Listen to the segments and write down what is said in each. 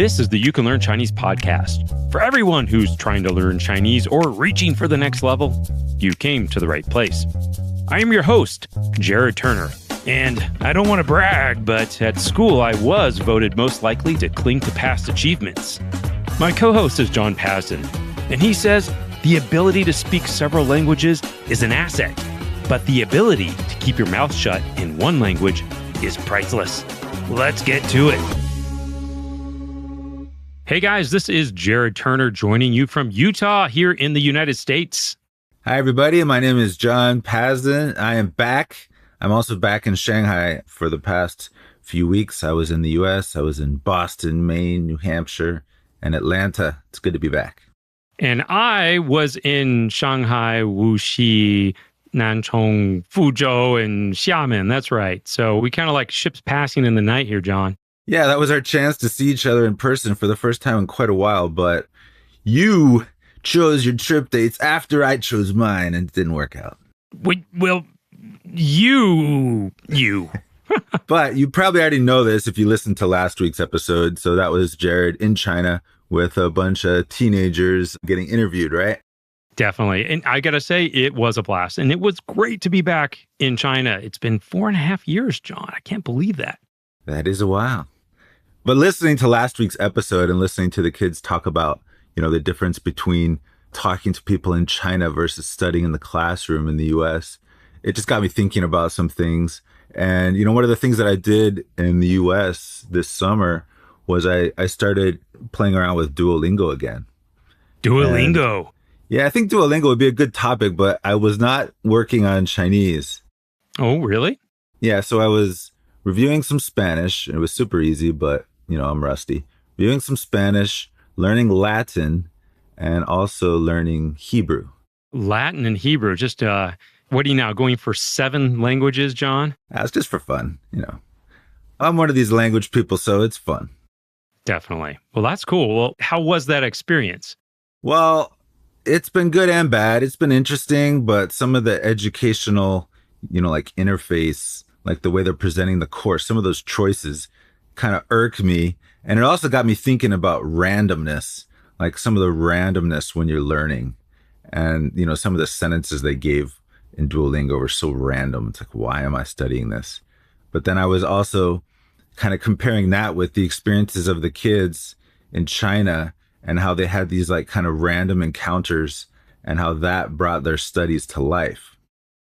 This is the You Can Learn Chinese podcast. For everyone who's trying to learn Chinese or reaching for the next level, you came to the right place. I am your host, Jared Turner. And I don't want to brag, but at school I was voted most likely to cling to past achievements. My co-host is John Pasden, and he says the ability to speak several languages is an asset, but the ability to keep your mouth shut in one language is priceless. Let's get to it. Hey guys, this is Jared Turner joining you from Utah here in the United States. Hi everybody, my name is John Pasden. I am back. I'm also back in Shanghai for the past few weeks. I was in the US, I was in Boston, Maine, New Hampshire, and Atlanta. It's good to be back. And I was in Shanghai, Wuxi, Nanchong, Fuzhou, and Xiamen. That's right. So we kind of like ships passing in the night here, John. Yeah, that was our chance to see each other in person for the first time in quite a while, but you chose your trip dates after I chose mine and it didn't work out. You. But you probably already know this if you listened to last week's episode. So that was Jared in China with a bunch of teenagers getting interviewed, right? Definitely. And I got to say, it was a blast. And it was great to be back in China. It's been 4.5 years, John. I can't believe that. That is a while. But listening to last week's episode and listening to the kids talk about, the difference between talking to people in China versus studying in the classroom in the US, it just got me thinking about some things. And, one of the things that I did in the US this summer was I started playing around with Duolingo again. Duolingo. Yeah, I think Duolingo would be a good topic, but I was not working on Chinese. Oh, really? Yeah, so I was reviewing some Spanish. It was super easy, but, I'm rusty. Reviewing some Spanish, learning Latin, and also learning Hebrew. Latin and Hebrew. Just, what are you now, going for 7 languages, John? That's just for fun, I'm one of these language people, so it's fun. Definitely. Well, that's cool. Well, how was that experience? Well, it's been good and bad. It's been interesting, but some of the educational, like interface, like the way they're presenting the course, some of those choices kind of irk me. And it also got me thinking about randomness, like some of the randomness when you're learning. And, some of the sentences they gave in Duolingo were so random. It's like, why am I studying this? But then I was also kind of comparing that with the experiences of the kids in China and how they had these like kind of random encounters and how that brought their studies to life.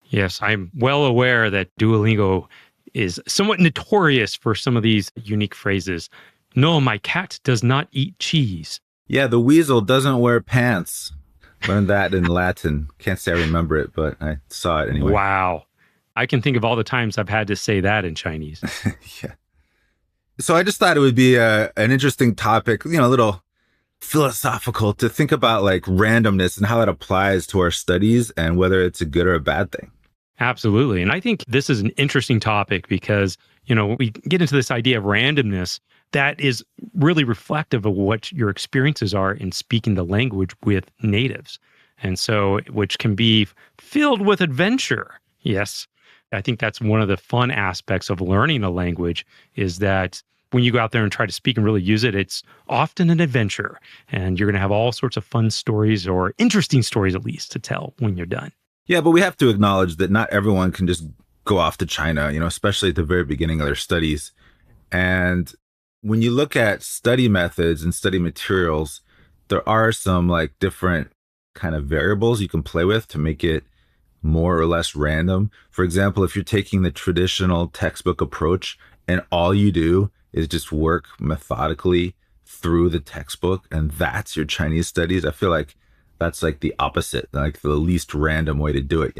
Yes, I'm well aware that Duolingo is somewhat notorious for some of these unique phrases. No, my cat does not eat cheese. Yeah, the weasel doesn't wear pants. Learned that in Latin. Can't say I remember it, but I saw it anyway. Wow. I can think of all the times I've had to say that in Chinese. Yeah. So I just thought it would be an interesting topic, a little philosophical to think about like randomness and how that applies to our studies and whether it's a good or a bad thing. Absolutely. And I think this is an interesting topic because, we get into this idea of randomness that is really reflective of what your experiences are in speaking the language with natives. And so, which can be filled with adventure. Yes. I think that's one of the fun aspects of learning a language is that when you go out there and try to speak and really use it, it's often an adventure. And you're going to have all sorts of fun stories or interesting stories, at least, to tell when you're done. Yeah, but we have to acknowledge that not everyone can just go off to China, especially at the very beginning of their studies. And when you look at study methods and study materials, there are some like different kind of variables you can play with to make it more or less random. For example, if you're taking the traditional textbook approach and all you do is just work methodically through the textbook and that's your Chinese studies, I feel like that's like the opposite, like the least random way to do it,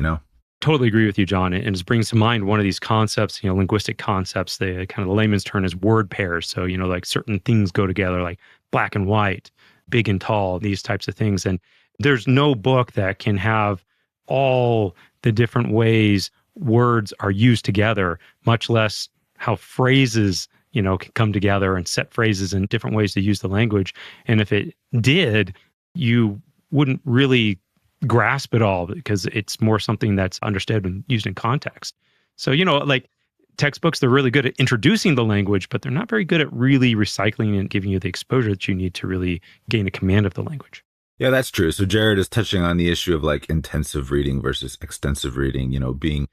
Totally agree with you, John. And it just brings to mind one of these concepts, linguistic concepts, the kind of the layman's term is word pairs. So, like certain things go together, like black and white, big and tall, these types of things. And there's no book that can have all the different ways words are used together, much less how phrases, can come together and set phrases in different ways to use the language. And if it did, you wouldn't really grasp it all because it's more something that's understood and used in context. So, like textbooks, they're really good at introducing the language, but they're not very good at really recycling and giving you the exposure that you need to really gain a command of the language. Yeah, that's true. So Jared is touching on the issue of like intensive reading versus extensive reading, being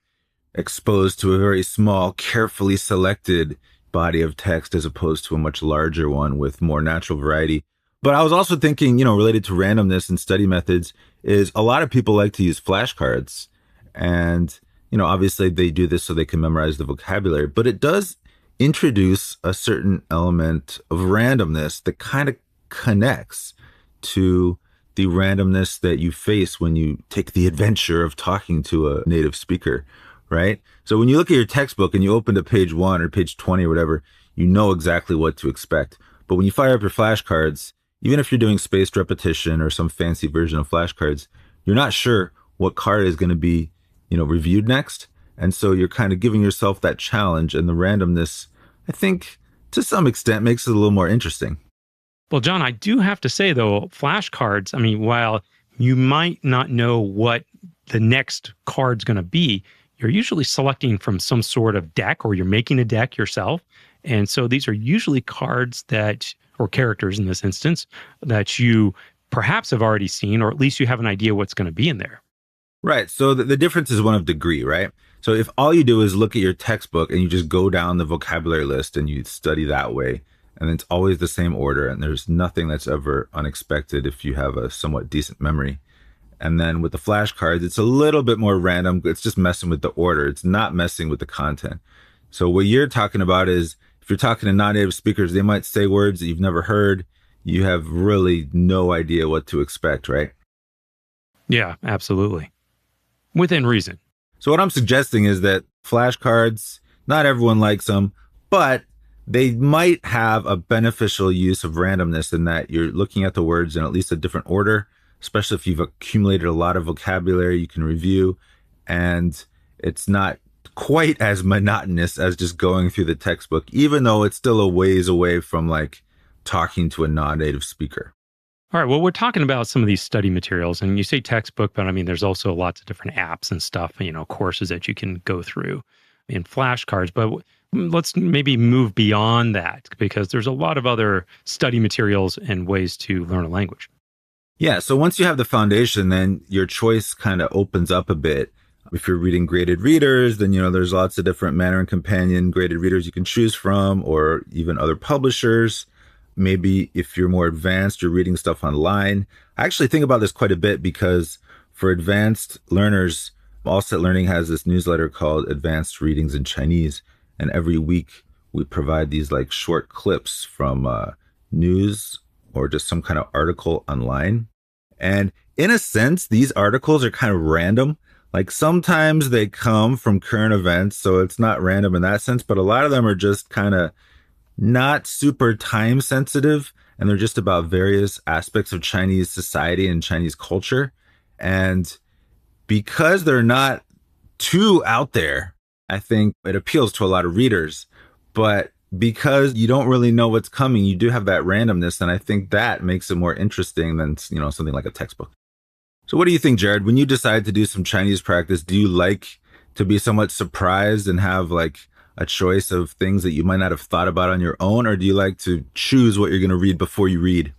exposed to a very small, carefully selected body of text as opposed to a much larger one with more natural variety. But I was also thinking, related to randomness and study methods, is a lot of people like to use flashcards. And, obviously they do this so they can memorize the vocabulary, but it does introduce a certain element of randomness that kind of connects to the randomness that you face when you take the adventure of talking to a native speaker, right? So when you look at your textbook and you open to page 1 or page 20 or whatever, you know exactly what to expect. But when you fire up your flashcards, even if you're doing spaced repetition or some fancy version of flashcards, you're not sure what card is going to be, reviewed next. And so you're kind of giving yourself that challenge, and the randomness, I think, to some extent makes it a little more interesting. Well, John, I do have to say, though, flashcards, while you might not know what the next card's going to be, you're usually selecting from some sort of deck, or you're making a deck yourself. And so these are usually cards or characters in this instance, that you perhaps have already seen, or at least you have an idea what's going to be in there. Right. So the difference is one of degree, right? So if all you do is look at your textbook and you just go down the vocabulary list and you study that way, and it's always the same order, and there's nothing that's ever unexpected if you have a somewhat decent memory. And then with the flashcards, it's a little bit more random. It's just messing with the order. It's not messing with the content. So what you're talking about is, if you're talking to non-native speakers, they might say words that you've never heard. You have really no idea what to expect, right? Yeah, absolutely. Within reason. So what I'm suggesting is that flashcards, not everyone likes them, but they might have a beneficial use of randomness in that you're looking at the words in at least a different order, especially if you've accumulated a lot of vocabulary you can review, and it's not quite as monotonous as just going through the textbook, even though it's still a ways away from like talking to a non-native speaker. All right. Well, we're talking about some of these study materials, and you say textbook, but there's also lots of different apps and stuff, courses that you can go through in flashcards. But let's maybe move beyond that, because there's a lot of other study materials and ways to learn a language. Yeah. So once you have the foundation, then your choice kind of opens up a bit. If you're reading graded readers, then, there's lots of different Mandarin Companion graded readers you can choose from, or even other publishers. Maybe if you're more advanced, you're reading stuff online. I actually think about this quite a bit because for advanced learners, Allset Learning has this newsletter called Advanced Readings in Chinese. And every week we provide these like short clips from news or just some kind of article online. And in a sense, these articles are kind of random. Like sometimes they come from current events, so it's not random in that sense, but a lot of them are just kind of not super time sensitive, and they're just about various aspects of Chinese society and Chinese culture. And because they're not too out there, I think it appeals to a lot of readers. But because you don't really know what's coming, you do have that randomness, and I think that makes it more interesting than, something like a textbook. So what do you think, Jared? When you decide to do some Chinese practice, do you like to be somewhat surprised and have like a choice of things that you might not have thought about on your own, or do you like to choose what you're going to read before you read?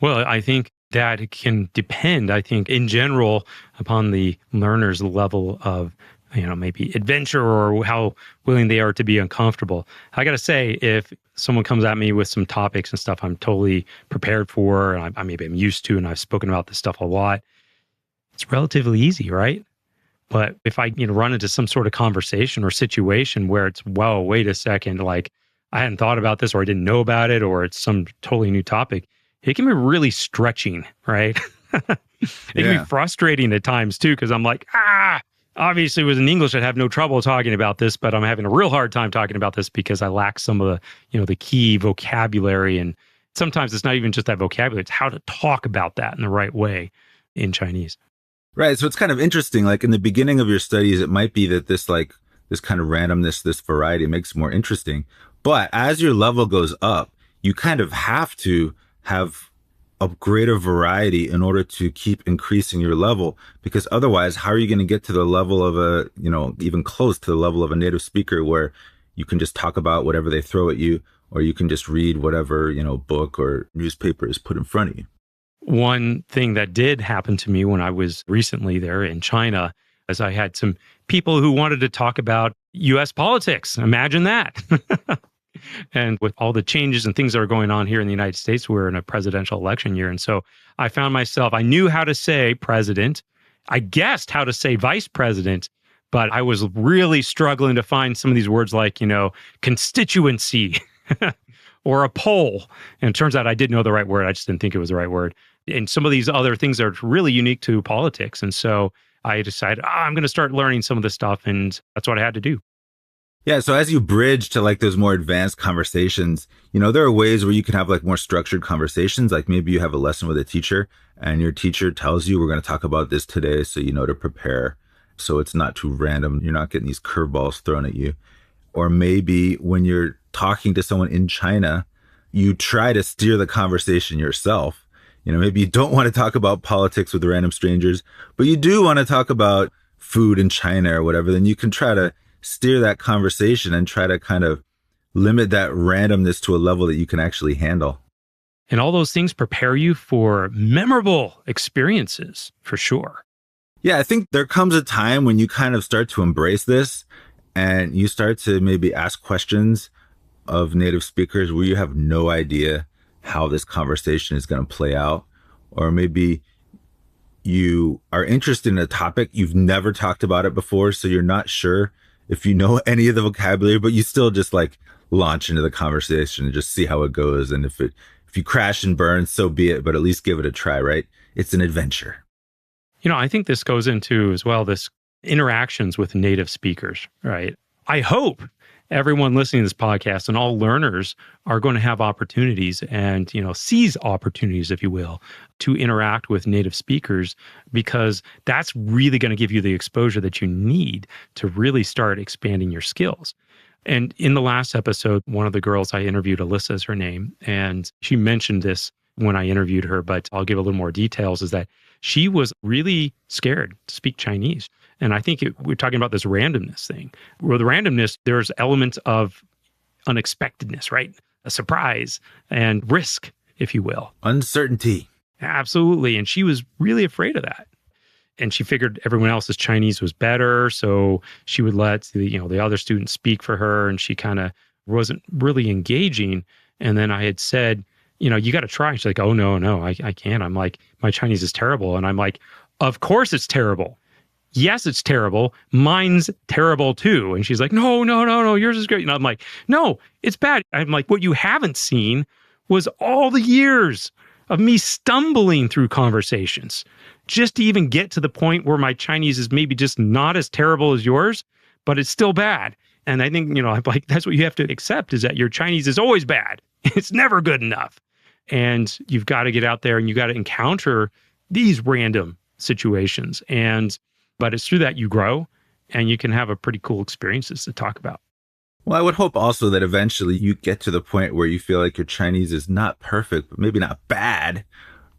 Well, I think that it can depend, in general, upon the learner's level of, maybe adventure or how willing they are to be uncomfortable. I got to say, if someone comes at me with some topics and stuff I'm totally prepared for, and I'm used to, and I've spoken about this stuff a lot, it's relatively easy, right? But if I run into some sort of conversation or situation where it's, whoa, wait a second, like I hadn't thought about this, or I didn't know about it, or it's some totally new topic, it can be really stretching, right? It can be frustrating at times too, because I'm like, obviously with an English, I'd have no trouble talking about this, but I'm having a real hard time talking about this because I lack some of the, the key vocabulary. And sometimes it's not even just that vocabulary, it's how to talk about that in the right way in Chinese. Right. So it's kind of interesting. Like in the beginning of your studies, it might be that this kind of randomness, this variety makes it more interesting. But as your level goes up, you kind of have to have a greater variety in order to keep increasing your level, because otherwise, how are you going to get to the level of even close to the level of a native speaker where you can just talk about whatever they throw at you, or you can just read whatever, book or newspaper is put in front of you. One thing that did happen to me when I was recently there in China is I had some people who wanted to talk about US politics. Imagine that. And with all the changes and things that are going on here in the United States, we're in a presidential election year. And so I found myself, I knew how to say president. I guessed how to say vice president, but I was really struggling to find some of these words like, constituency or a poll. And it turns out I did know the right word. I just didn't think it was the right word. And some of these other things are really unique to politics. And so I decided, I'm going to start learning some of this stuff. And that's what I had to do. Yeah. So as you bridge to like those more advanced conversations, there are ways where you can have like more structured conversations. Like maybe you have a lesson with a teacher and your teacher tells you, we're going to talk about this today. So you know to prepare. So it's not too random. You're not getting these curveballs thrown at you. Or maybe when you're talking to someone in China, you try to steer the conversation yourself. Maybe you don't want to talk about politics with random strangers, but you do want to talk about food in China or whatever. Then you can try to steer that conversation and try to kind of limit that randomness to a level that you can actually handle. And all those things prepare you for memorable experiences, for sure. Yeah, I think there comes a time when you kind of start to embrace this and you start to maybe ask questions of native speakers where you have no idea how this conversation is going to play out. Or maybe you are interested in a topic, you've never talked about it before, so you're not sure if you know any of the vocabulary, but you still just like launch into the conversation and just see how it goes. And if you crash and burn, so be it, but at least give it a try, right? It's an adventure. I think this goes into as well, this interactions with native speakers, right? I hope everyone listening to this podcast and all learners are going to have opportunities and, seize opportunities, if you will, to interact with native speakers, because that's really going to give you the exposure that you need to really start expanding your skills. And in the last episode, one of the girls I interviewed, Alyssa is her name, and she mentioned this when I interviewed her, but I'll give a little more details, is that she was really scared to speak Chinese. And I think we're talking about this randomness thing. With randomness, there's elements of unexpectedness, right? A surprise and risk, if you will. Uncertainty. Absolutely. And she was really afraid of that. And she figured everyone else's Chinese was better. So she would let the other students speak for her. And she kind of wasn't really engaging. And then I had said, you got to try. She's like, oh, no, I can't. I'm like, my Chinese is terrible. And I'm like, of course it's terrible. Yes, it's terrible. Mine's terrible too. And she's like, no, yours is great. And I'm like, no, it's bad. I'm like, what you haven't seen was all the years of me stumbling through conversations just to even get to the point where my Chinese is maybe just not as terrible as yours, but it's still bad. And I think, I'm like, that's what you have to accept, is that your Chinese is always bad. It's never good enough. And you've got to get out there and you got to encounter these random situations. But it's through that you grow and you can have a pretty cool experiences to talk about. Well, I would hope also that eventually you get to the point where you feel like your Chinese is not perfect, but maybe not bad,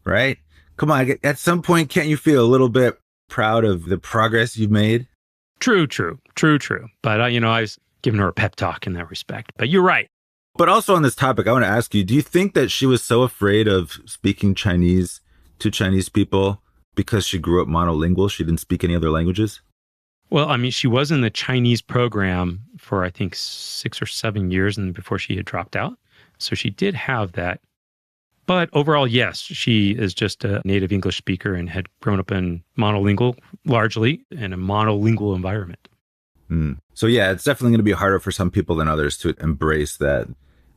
right? Come on, at some point, can't you feel a little bit proud of the progress you've made? True. But, I was giving her a pep talk in that respect. But you're right. But also on this topic, I want to ask you, do you think that she was so afraid of speaking Chinese to Chinese people because she grew up monolingual? She didn't speak any other languages? Well, she was in the Chinese program for, I think, 6 or 7 years and before she had dropped out. So she did have that. But overall, yes, she is just a native English speaker and had grown up in monolingual, largely in a monolingual environment. So yeah, it's definitely going to be harder for some people than others to embrace that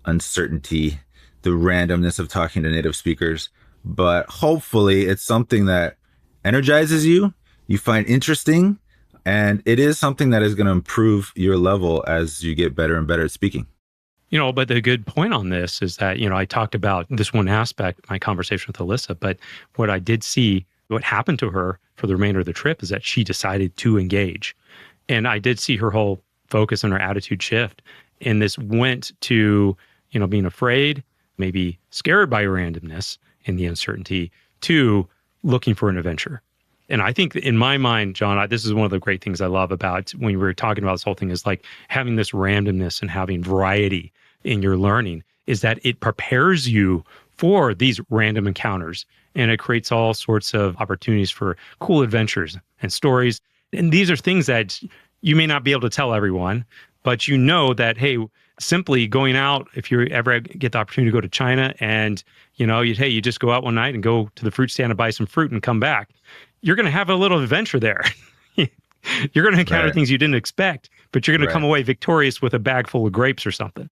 uncertainty, the randomness of talking to native speakers. But hopefully it's something that energizes you, you find interesting, and it is something that is going to improve your level as you get better and better at speaking. But the good point on this is that, I talked about this one aspect, my conversation with Alyssa, but what I did see, what happened to her for the remainder of the trip is that she decided to engage. And I did see her whole focus and her attitude shift. And this went to, being afraid, maybe scared by randomness and the uncertainty, to looking for an adventure. And I think in my mind, John, this is one of the great things I love about when we were talking about this whole thing is like having this randomness and having variety in your learning is that it prepares you for these random encounters and it creates all sorts of opportunities for cool adventures and stories. And these are things that you may not be able to tell everyone, but you know that, hey, simply going out, if you ever get the opportunity to go to China and, you just go out one night and go to the fruit stand and buy some fruit and come back, you're going to have a little adventure there. You're going to encounter things you didn't expect, but you're going to come away victorious with a bag full of grapes or something.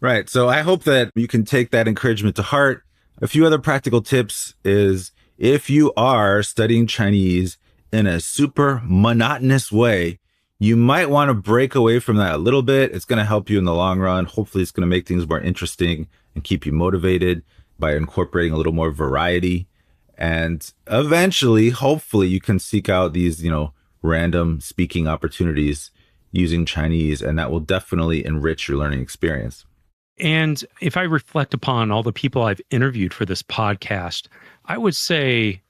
Right. So I hope that you can take that encouragement to heart. A few other practical tips is if you are studying Chinese in a super monotonous way, you might want to break away from that a little bit. It's going to help you in the long run. Hopefully, it's going to make things more interesting and keep you motivated by incorporating a little more variety. And eventually, hopefully, you can seek out these, random speaking opportunities using Chinese, and that will definitely enrich your learning experience. And if I reflect upon all the people I've interviewed for this podcast, I would say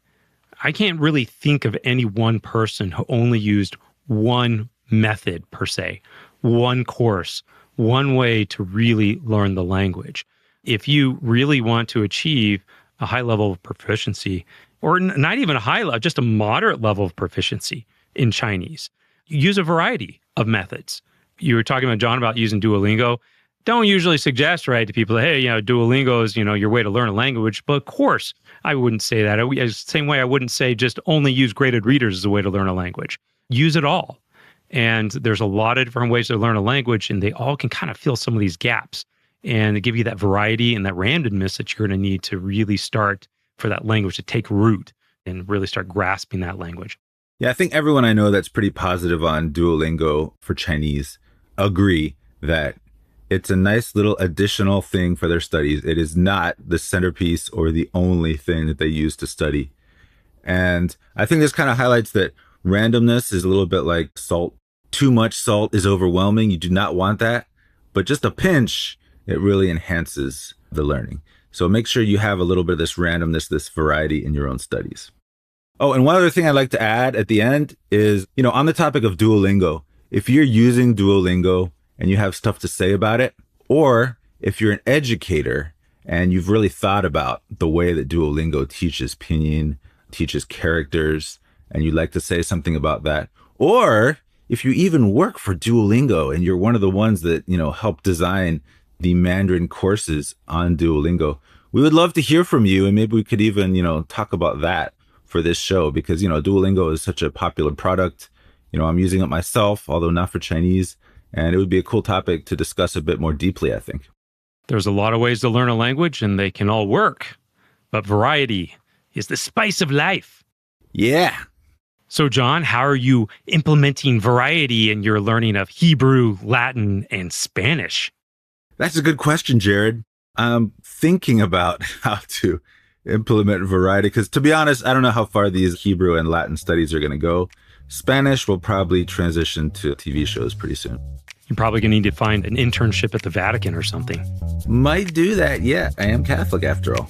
I can't really think of any one person who only used one method per se, one course, one way to really learn the language. If you really want to achieve a high level of proficiency, or not even a high level, just a moderate level of proficiency in Chinese, use a variety of methods. You were talking about, John, about using Duolingo. Don't usually suggest, to people, hey, Duolingo is, your way to learn a language. But of course, I wouldn't say that. Same way I wouldn't say just only use graded readers as a way to learn a language. Use it all. And there's a lot of different ways to learn a language, and they all can kind of fill some of these gaps and give you that variety and that randomness that you're going to need to really start for that language to take root and really start grasping that language. Yeah, I think everyone I know that's pretty positive on Duolingo for Chinese agree that it's a nice little additional thing for their studies. It is not the centerpiece or the only thing that they use to study. And I think this kind of highlights that randomness is a little bit like salt. Too much salt is overwhelming. You do not want that. But just a pinch, it really enhances the learning. So make sure you have a little bit of this randomness, this variety in your own studies. Oh, and one other thing I'd like to add at the end is, on the topic of Duolingo, if you're using Duolingo and you have stuff to say about it, or if you're an educator and you've really thought about the way that Duolingo teaches pinyin, teaches characters, and you'd like to say something about that, or if you even work for Duolingo and you're one of the ones that, help design the Mandarin courses on Duolingo, we would love to hear from you. And maybe we could even, talk about that for this show because, Duolingo is such a popular product. I'm using it myself, although not for Chinese. And it would be a cool topic to discuss a bit more deeply, I think. There's a lot of ways to learn a language and they can all work, but variety is the spice of life. Yeah. So, John, how are you implementing variety in your learning of Hebrew, Latin, and Spanish? That's a good question, Jared. I'm thinking about how to implement variety because, to be honest, I don't know how far these Hebrew and Latin studies are going to go. Spanish will probably transition to TV shows pretty soon. You're probably going to need to find an internship at the Vatican or something. Might do that. Yeah, I am Catholic after all.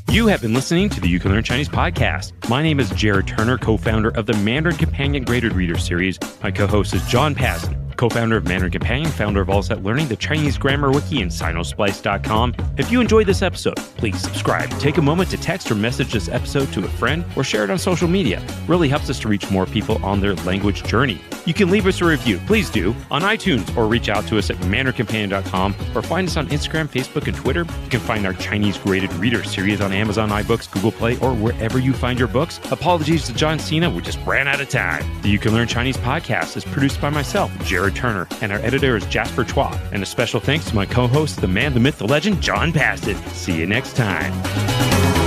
You have been listening to the You Can Learn Chinese podcast. My name is Jared Turner, co-founder of the Mandarin Companion Graded Reader Series. My co-host is John Pasden, co-founder of Mandarin Companion, founder of AllSet Learning, the Chinese Grammar Wiki, and sinosplice.com. If you enjoyed this episode, please subscribe. Take a moment to text or message this episode to a friend or share it on social media. It really helps us to reach more people on their language journey. You can leave us a review, please do, on iTunes or reach out to us at mandarincompanion.com or find us on Instagram, Facebook, and Twitter. You can find our Chinese Graded Reader series on Amazon, iBooks, Google Play, or wherever you find your books. Apologies to John Cena, we just ran out of time. The You Can Learn Chinese podcast is produced by myself, Jared Turner, and our editor is Jasper Chua. And a special thanks to my co-host, the man, the myth, the legend, John Pasden. See you next time.